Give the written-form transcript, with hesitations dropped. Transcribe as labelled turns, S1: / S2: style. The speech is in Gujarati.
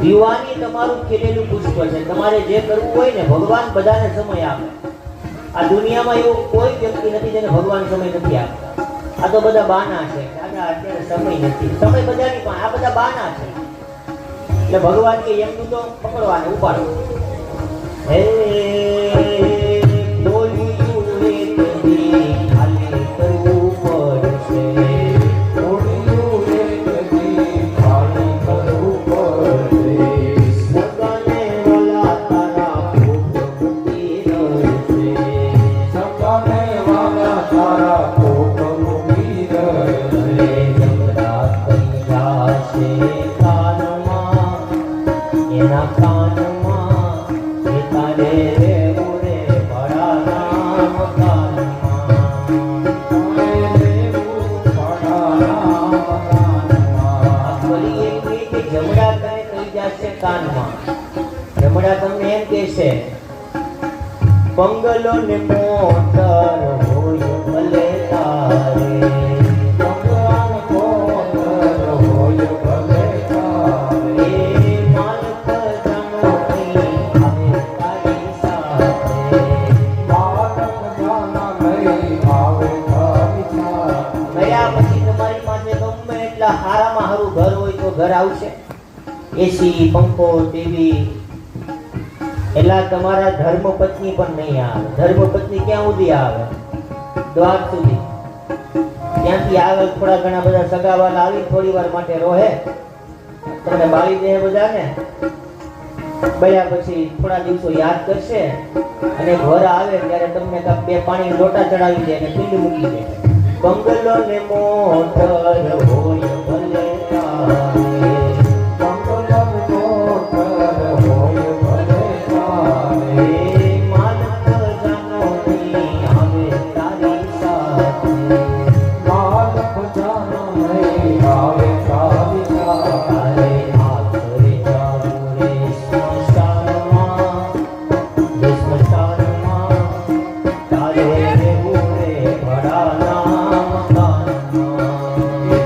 S1: યુવાની તમારું ખીલેલું પુષ્પ છે. તમારે જે કરવું હોય ને, ભગવાન બધાને સમય આપે. આ દુનિયામાં એવો કોઈ વ્યક્તિ નથી જેને ભગવાન સમય નથી આપતા. આ તો બધા બાના છે. દાદા અત્યારે સમય નથી. સમય બધાની પણ આ બધા બાના છે. એટલે ભગવાન કે એમનું તો પકડવાને ઉપાડો. હે રમણા તમને એમ કે છે બંગલો ને મોટર હોય ભલે તારે, ભગવાન મોટર હોય ભલે તારે, માલક જાનો નહીં આવે તારી સાથે, માલક જાના નહીં આવે તારી સાથે. ગયા પછી તમારી પાસે ગમે એટલા હારામાં હારું ઘર હોય તો ઘર આવશે, એસી પંખો ટીવી, એટલા તમારા ધર્મપત્ની પણ નહીં આવે. ધર્મપત્ની ક્યાં સુધી આવે? દ્વાર સુધી. ત્યાંથી આવે થોડા ઘણા બધા સગાવાલા આવી થોડી વાર માટે રોહે, તમને બાળી દે બધાને. બયા પછી થોડા દિવસો યાદ કરશે અને ઘર આવે ત્યારે તમને બે પાણી લોટા ચડાવી દે અને પીંડ મૂકી દે. બંગલો ને મોટર હોય ભલે તારે,